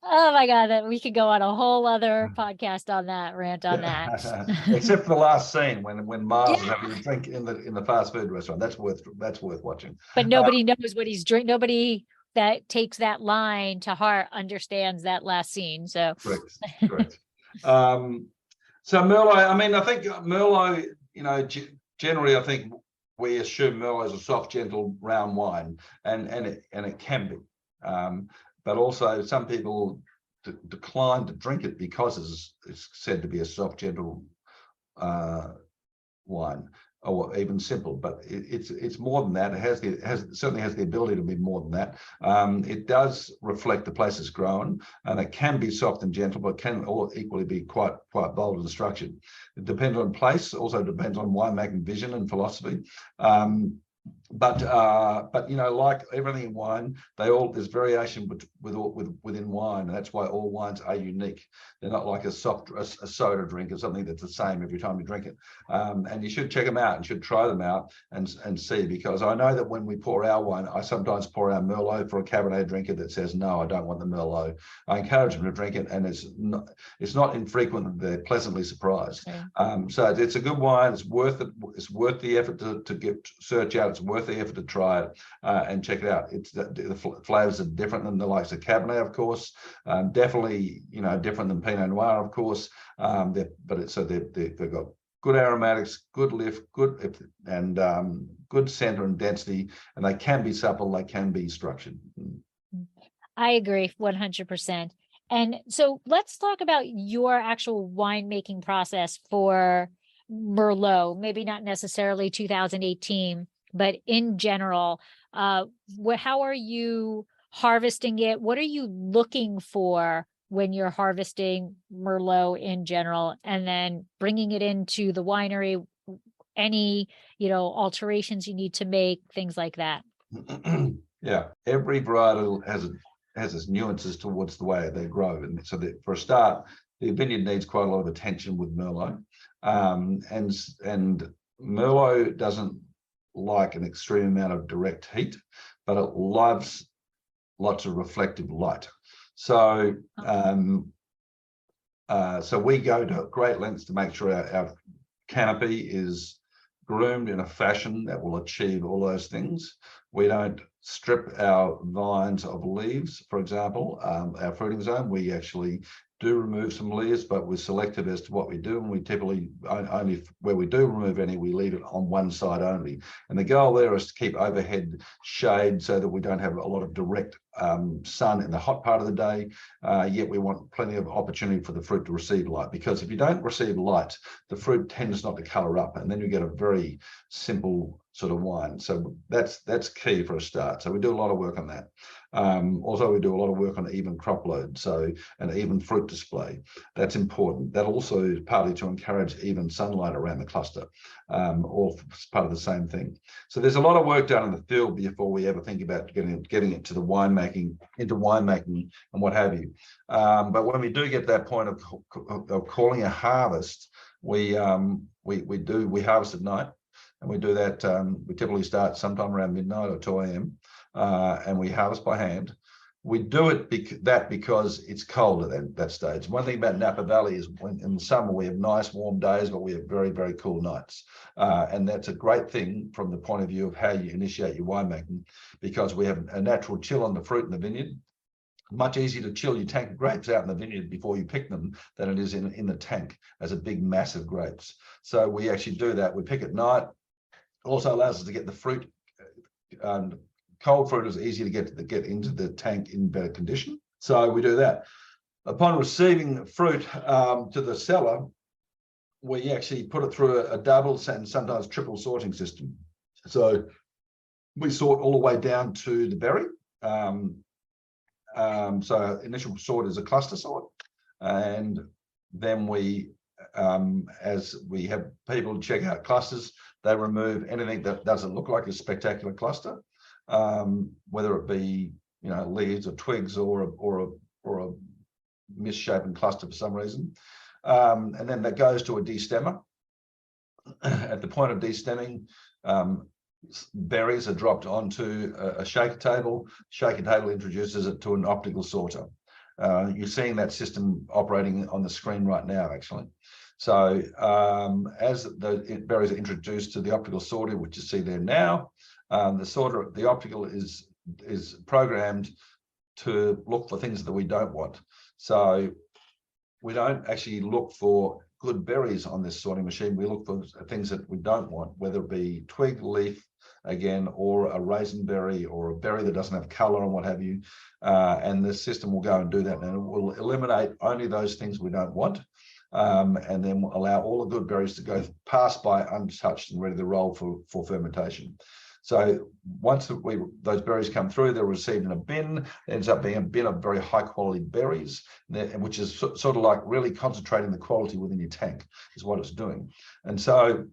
Oh my God, we could go on a whole other podcast on that, rant on that. Except for the last scene when Mars is having a drink in the fast food restaurant. That's worth watching. But nobody knows what he's drinking. Nobody that takes that line to heart understands that last scene. So correct. So Merlot, I think Merlot, generally I think we assume Merlot is a soft, gentle, round wine, and it can be. But also some people decline to drink it because it's said to be a soft, gentle wine, or even simple. But it's more than that. It certainly has the ability to be more than that. It does reflect the place it's grown, and it can be soft and gentle, but can equally be quite bold and structured. It depends on place. Also depends on winemaking vision and philosophy. But like everything in wine, there's variation within wine, and that's why all wines are unique. They're not like a soda drink or something that's the same every time you drink it. And you should check them out and should try them out and see, because I know that when we pour our wine, I sometimes pour our Merlot for a Cabernet drinker that says, no, I don't want the Merlot. I encourage them to drink it, and it's not infrequent that they're pleasantly surprised. Okay. So it's a good wine. It's worth it. It's worth the effort to search out. It's worth the effort to try it and check it out. The flavors are different than the likes of Cabernet, of course. Definitely, different than Pinot Noir, of course. They've got good aromatics, good lift, good center and density, and they can be supple. They can be structured. I agree 100%. And so let's talk about your actual winemaking process for Merlot. Maybe not necessarily 2018. But in general, how are you harvesting it? What are you looking for when you're harvesting Merlot in general, and then bringing it into the winery? Any, alterations you need to make, things like that? Yeah, every varietal has its nuances towards the way they grow, and so that for a start, the vineyard needs quite a lot of attention with Merlot, and Merlot doesn't like an extreme amount of direct heat, but it loves lots of reflective light. So so we go to great lengths to make sure our canopy is groomed in a fashion that will achieve all those things. We don't strip our vines of leaves, for example. Our fruiting zone, we actually do remove some leaves, but we're selective as to what we do, and we typically only where we do remove any, we leave it on one side only. And the goal there is to keep overhead shade so that we don't have a lot of direct sun in the hot part of the day, yet we want plenty of opportunity for the fruit to receive light, because if you don't receive light, the fruit tends not to color up, and then you get a very simple sort of wine. So that's key for a start. So we do a lot of work on that. Also, we do a lot of work on even crop load, and even fruit display. That's important. That also is partly to encourage even sunlight around the cluster, all part of the same thing. So there's a lot of work done in the field before we ever think about getting it to the winemaking, and what have you. But when we do get to that point of calling a harvest, we harvest at night. And we do that, we typically start sometime around midnight or 2 a.m. And we harvest by hand. We do it because it's cold at that stage. One thing about Napa Valley is in the summer we have nice warm days, but we have very, very cool nights. And that's a great thing from the point of view of how you initiate your winemaking, because we have a natural chill on the fruit in the vineyard. Much easier to chill your tank of grapes out in the vineyard before you pick them than it is in the tank as a big, massive grapes. So we actually do that. We pick at night. Also allows us to get the fruit. Cold fruit is easy to get into the tank in better condition. So we do that. Upon receiving fruit to the cellar, we actually put it through a double and sometimes triple sorting system. So we sort all the way down to the berry. So initial sort is a cluster sort, and then we, as we have people check out clusters, they remove anything that doesn't look like a spectacular cluster, whether it be leaves or twigs or a misshapen cluster for some reason, and then that goes to a destemmer. At the point of destemming, berries are dropped onto a shaker table. Shaker table introduces it to an optical sorter. You're seeing that system operating on the screen right now, actually. So as the berries are introduced to the optical sorter, which you see there now, the optical is programmed to look for things that we don't want. So we don't actually look for good berries on this sorting machine. We look for things that we don't want, whether it be twig, leaf, again, or a raisin berry or a berry that doesn't have color and what have you. And the system will go and do that, and it will eliminate only those things we don't want, and then allow all the good berries to go pass by untouched and ready to roll for fermentation. So once those berries come through, they're received in a bin. It ends up being a bin of very high quality berries, which is sort of like really concentrating the quality within your tank is what it's doing. And so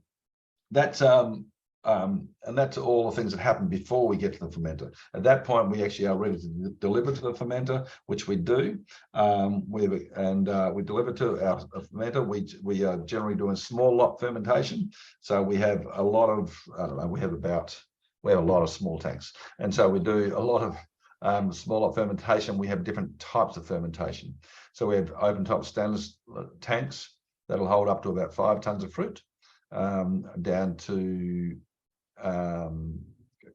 that's all the things that happen before we get to the fermenter. At that point, we actually are ready to deliver to the fermenter, which we do. We deliver to our fermenter. We are generally doing small lot fermentation. So we have a lot of, we have a lot of small tanks. And so we do a lot of small lot fermentation. We have different types of fermentation. So we have open top stainless tanks that'll hold up to about 5 tons of fruit, down to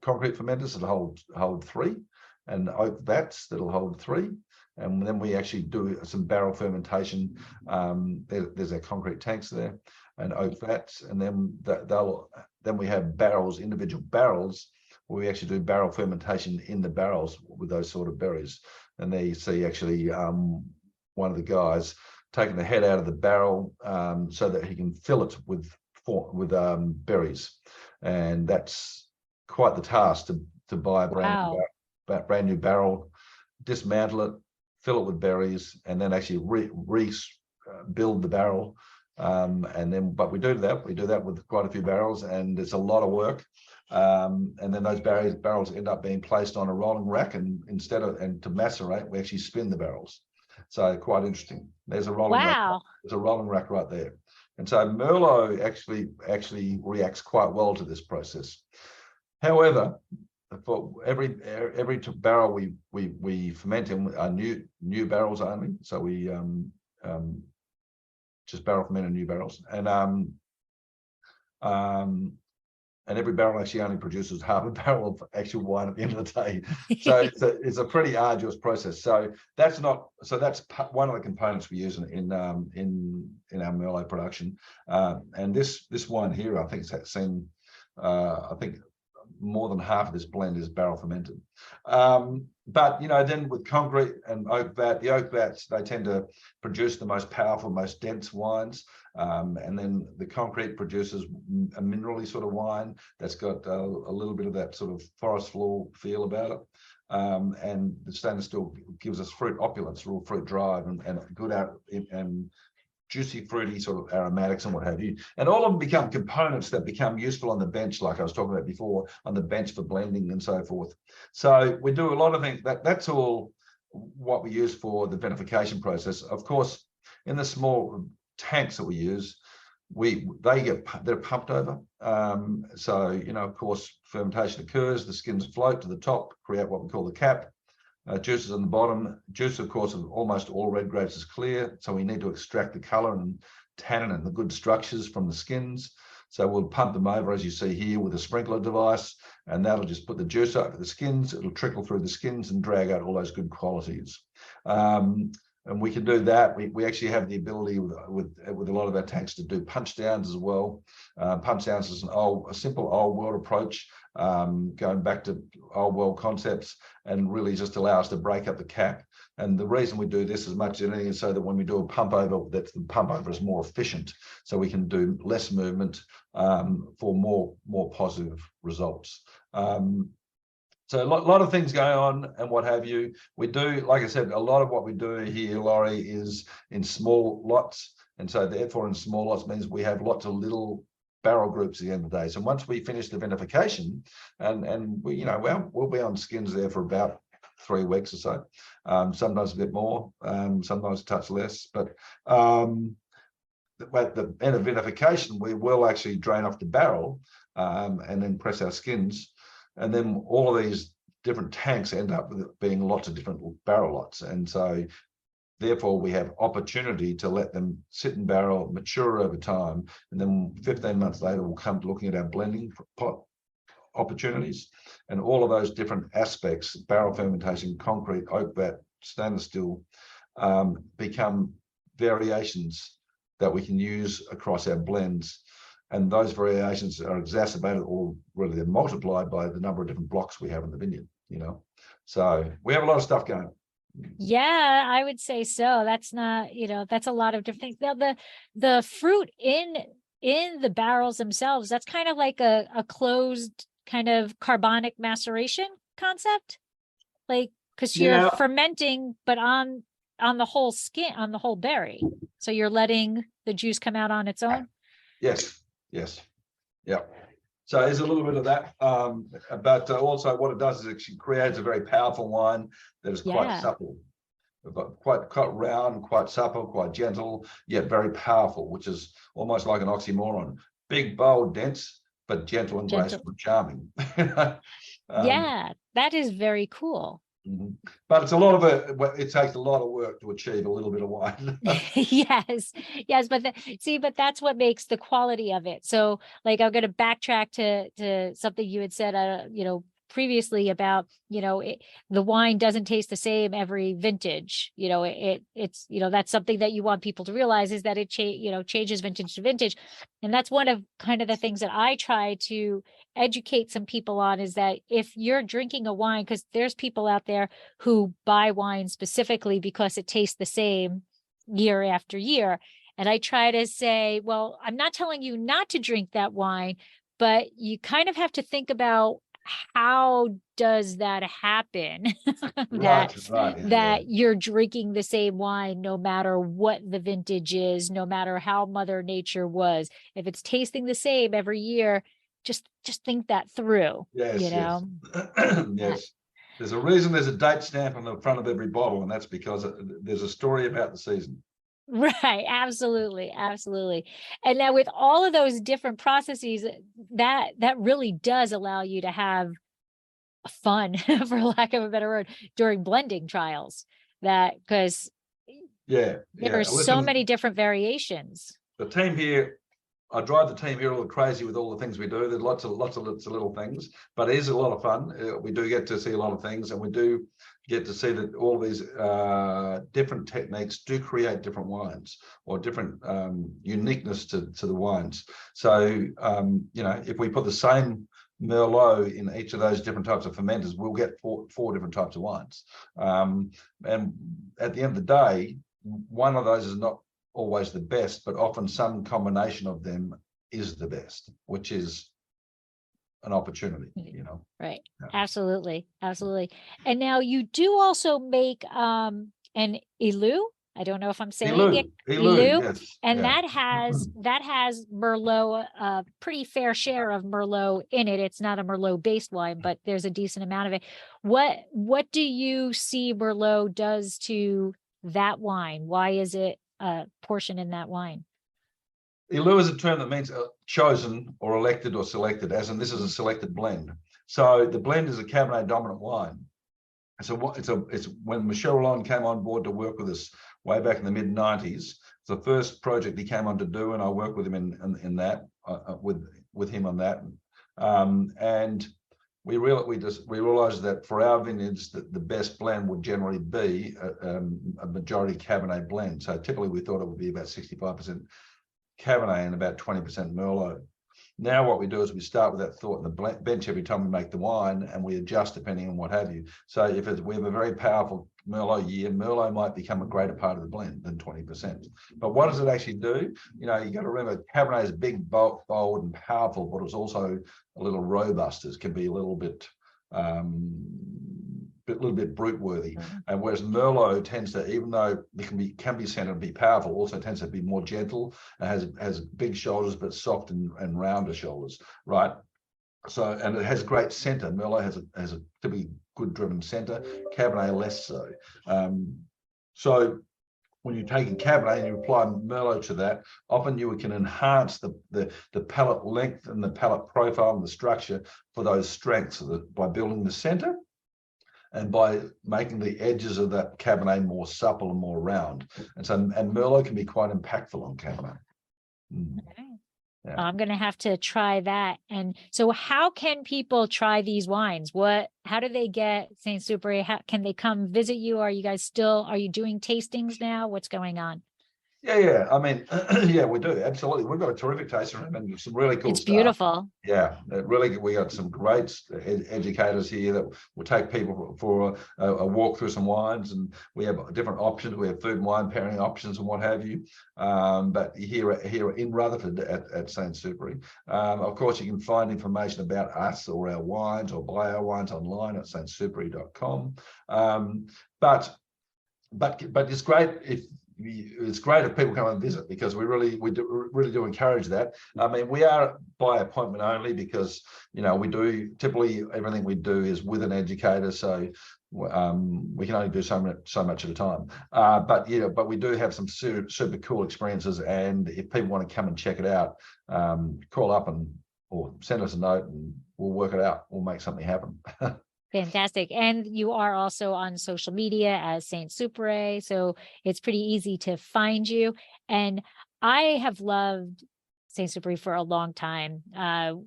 concrete fermenters that'll hold 3, and oak vats that'll hold 3. And then we actually do some barrel fermentation. There's our concrete tanks there and oak vats, and then then we have barrels, individual barrels, where we actually do barrel fermentation in the barrels with those sort of berries. And there you see actually one of the guys taking the head out of the barrel so that he can fill it with berries, and that's quite the task to buy a brand new barrel, dismantle it, fill it with berries, and then actually rebuild the barrel. But we do that with quite a few barrels, and it's a lot of work. And then those barrels end up being placed on a rolling rack, and to macerate, we actually spin the barrels. So quite interesting. There's a rolling rack. There's a rolling rack right there. And so Merlot actually reacts quite well to this process. However, for every barrel we ferment in are new barrels only. So we just barrel ferment in new barrels, and every barrel actually only produces half a barrel of actual wine at the end of the day. So it's a pretty arduous process. So that's one of the components we use in our Merlot production. And this wine here, I think it's seen, I think more than half of this blend is barrel fermented. But then with concrete and oak vat, the oak vats, they tend to produce the most powerful, most dense wines. And then the concrete produces a minerally sort of wine that's got a little bit of that sort of forest floor feel about it. And the stainless steel gives us fruit opulence, real fruit drive, and good out and juicy, fruity sort of aromatics and what have you. And all of them become components that become useful on the bench, like I was talking about before, on the bench for blending and so forth. So we do a lot of things. That's all what we use for the vinification process. Of course, in the small tanks that we use, they're pumped over. So of course, fermentation occurs. The skins float to the top, create what we call the cap. Juices on the bottom. Juice, of course, of almost all red grapes is clear, so we need to extract the color and tannin and the good structures from the skins. So we'll pump them over, as you see here, with a sprinkler device, and that'll just put the juice over the skins. It'll trickle through the skins and drag out all those good qualities. and we can do that. We actually have the ability with a lot of our tanks to do punch downs as well. Punch downs is a simple old world approach, going back to old world concepts, and really just allow us to break up the cap. And the reason we do this as much as anything is so that when we do a pump over, that the pump over is more efficient, so we can do less movement for more positive results. So a lot of things going on and what have you. We do, like I said, a lot of what we do here, Laurie, is in small lots. And so therefore in small lots means we have lots of little barrel groups at the end of the day. So once we finish the vinification, and we, you know, we'll be on skins there for about 3 weeks or so. Sometimes a bit more, sometimes a touch less. But at the end of vinification, we will actually drain off the barrel and then press our skins. And then all of these different tanks end up with being lots of different barrel lots. And so therefore we have opportunity to let them sit in barrel, mature over time. And then 15 months later, we'll come to looking at our blending pot opportunities, and all of those different aspects, barrel fermentation, concrete, oak vat, stainless steel, become variations that we can use across our blends. And those variations are exacerbated, or really they're multiplied by the number of different blocks we have in the vineyard, you know. So we have a lot of stuff going. Yeah, I would say so. That's not, you know, that's a lot of different things. Now the fruit in the barrels themselves, that's kind of like a closed kind of carbonic maceration concept, like, because you're fermenting, but on the whole skin, on the whole berry. So you're letting the juice come out on its own. Yes. Yeah. So there's a little bit of that, but also what it does is it creates a very powerful wine that is quite supple, quite round, quite supple, quite gentle, yet very powerful, which is almost like an oxymoron. Big, bold, dense, but gentle and graceful and charming. Yeah, that is very cool. But it's a lot of it takes a lot of work to achieve a little bit of wine. yes, but that's what makes the quality of it. So like, I'm going to backtrack to something you had said, you know, previously about, you know, the wine doesn't taste the same every vintage. You know, it's, you know, that's something that you want people to realize, is that it changes vintage to vintage. And that's one of kind of the things that I try to educate some people on, is that if you're drinking a wine, because there's people out there who buy wine specifically because it tastes the same year after year. And I try to say, well, I'm not telling you not to drink that wine, but you kind of have to think about, how does that happen? that you're drinking the same wine no matter what the vintage is, no matter how Mother Nature was. If it's tasting the same every year, just think that through. Yes, you know. Yes. There's a reason there's a date stamp on the front of every bottle, and that's because there's a story about the season. Right, absolutely. And now with all of those different processes, that really does allow you to have fun, for lack of a better word, during blending trials. That because there are so many different variations. The team here, I drive the team here a little crazy with all the things we do. There's lots of little things, but it is a lot of fun. We do get to see a lot of things, and we do get to see that all these different techniques do create different wines, or different uniqueness to the wines. So, you know, if we put the same Merlot in each of those different types of fermenters, we'll get four different types of wines. And at the end of the day, one of those is not always the best, but often some combination of them is the best, which is an opportunity, you know. Right. Yeah. Absolutely. And now you do also make an Ilu. I don't know if I'm saying it. Ilu. Yes. And that has Merlot, a pretty fair share of Merlot in it. It's not a Merlot based wine, but there's a decent amount of it. What do you see Merlot does to that wine? Why is it a portion in that wine? Ilu is a term that means chosen or elected or selected, as in this is a selected blend. So the blend is a Cabernet dominant wine. So it's when Michel Rolland came on board to work with us way back in the mid-90s. It's the first project he came on to do, and I worked with him in that, with him on that. And we realized that for our vineyards, that the best blend would generally be a majority Cabernet blend. So typically we thought it would be about 65% Cabernet and about 20% Merlot. Now what we do is we start with that thought in the bench every time we make the wine, and we adjust depending on what have you. So if we have a very powerful Merlot year, Merlot might become a greater part of the blend than 20%. But what does it actually do? You got to remember, Cabernet is big, bold, and powerful, but it's also a little robust. It can be a little bit brute worthy. And whereas Merlot tends to, even though it can be centered and be powerful, also tends to be more gentle and has big shoulders but soft and rounder shoulders, right? So, and it has great center. Merlot has a typically good driven center, Cabernet less so. So when you're taking Cabernet and you apply Merlot to that, often you can enhance the palate length and the palate profile and the structure for those strengths by building the center and by making the edges of that Cabernet more supple and more round. And Merlot can be quite impactful on Cabernet. Okay. Yeah. I'm going to have to try that. And so how can people try these wines? How do they get St. Supery? How can they come visit you? Are you doing tastings now? What's going on? Yeah. I mean, yeah, we do. Absolutely. We've got a terrific tasting room and some really cool stuff. It's beautiful. Yeah, we got some great educators here that will take people for a walk through some wines, and we have different options. We have food and wine pairing options and what have you. But here in Rutherford at St. Supery, of course, you can find information about us or our wines or buy our wines online at stsupery.com. But it's great if people come and visit, because we really do encourage that. I mean, we are by appointment only because we do typically everything we do is with an educator, so we can only do so much at a time. But we do have some super cool experiences, and if people want to come and check it out, call up or send us a note and we'll work it out. We'll make something happen. Fantastic. And you are also on social media as St. Supery, so it's pretty easy to find you. And I have loved St. Supery for a long time.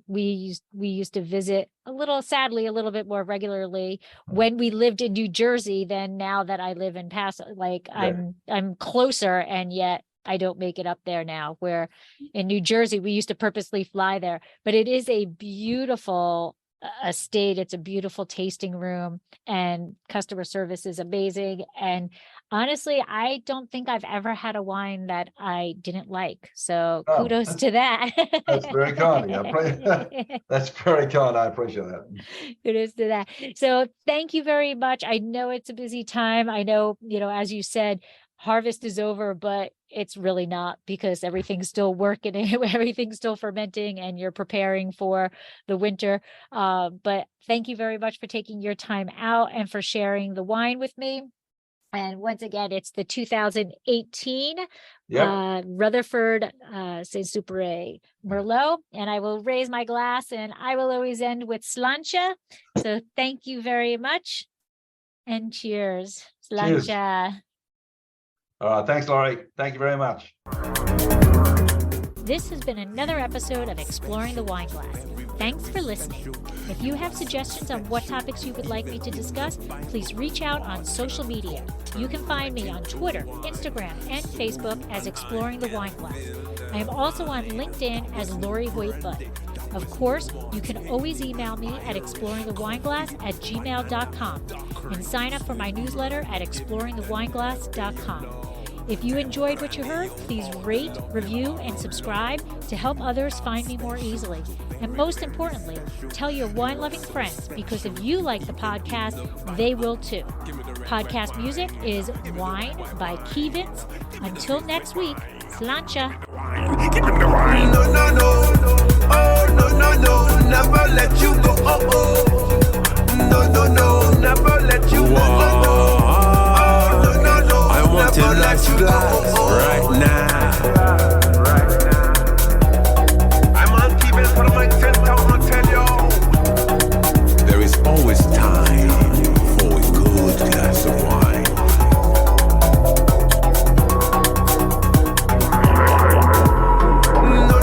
We used to visit sadly a little bit more regularly when we lived in New Jersey than now that I live in Paso. I'm closer, and yet I don't make it up there now, where in New Jersey we used to purposely fly there. But it is a beautiful estate. It's a beautiful tasting room, and customer service is amazing. And honestly, I don't think I've ever had a wine that I didn't like. So kudos to that. That's very kind. That's very kind. I appreciate that. Kudos to that. So thank you very much. I know it's a busy time. I know, as you said, harvest is over, but it's really not, because everything's still working, everything's still fermenting, and you're preparing for the winter. But thank you very much for taking your time out and for sharing the wine with me. And once again, it's the 2018 Rutherford St. Supery Merlot. And I will raise my glass, and I will always end with slancha. So thank you very much, and cheers. Slancha. Cheers. Thanks, Laurie. Thank you very much. This has been another episode of Exploring the Wineglass. Thanks for listening. If you have suggestions on what topics you would like me to discuss, please reach out on social media. You can find me on Twitter, Instagram, and Facebook as Exploring the Wineglass. I am also on LinkedIn as Laurie Hoyt-Budd. Of course, you can always email me at exploringthewineglass@gmail.com and sign up for my newsletter at exploringthewineglass.com. If you enjoyed what you heard, please rate, review, and subscribe to help others find me more easily. And most importantly, tell your wine-loving friends, because if you like the podcast, they will too. Podcast music is Wine by Kevins. Until next week, slancha. Give him the wine. No. Oh, no. Never let you go. Oh. No. Never let you go. I want to let you glass right now. I'm on TV for the mic 10,000, tell you. There is always time for a good glass of wine. No.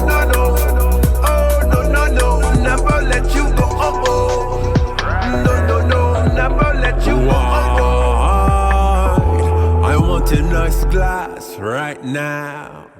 a nice glass right now.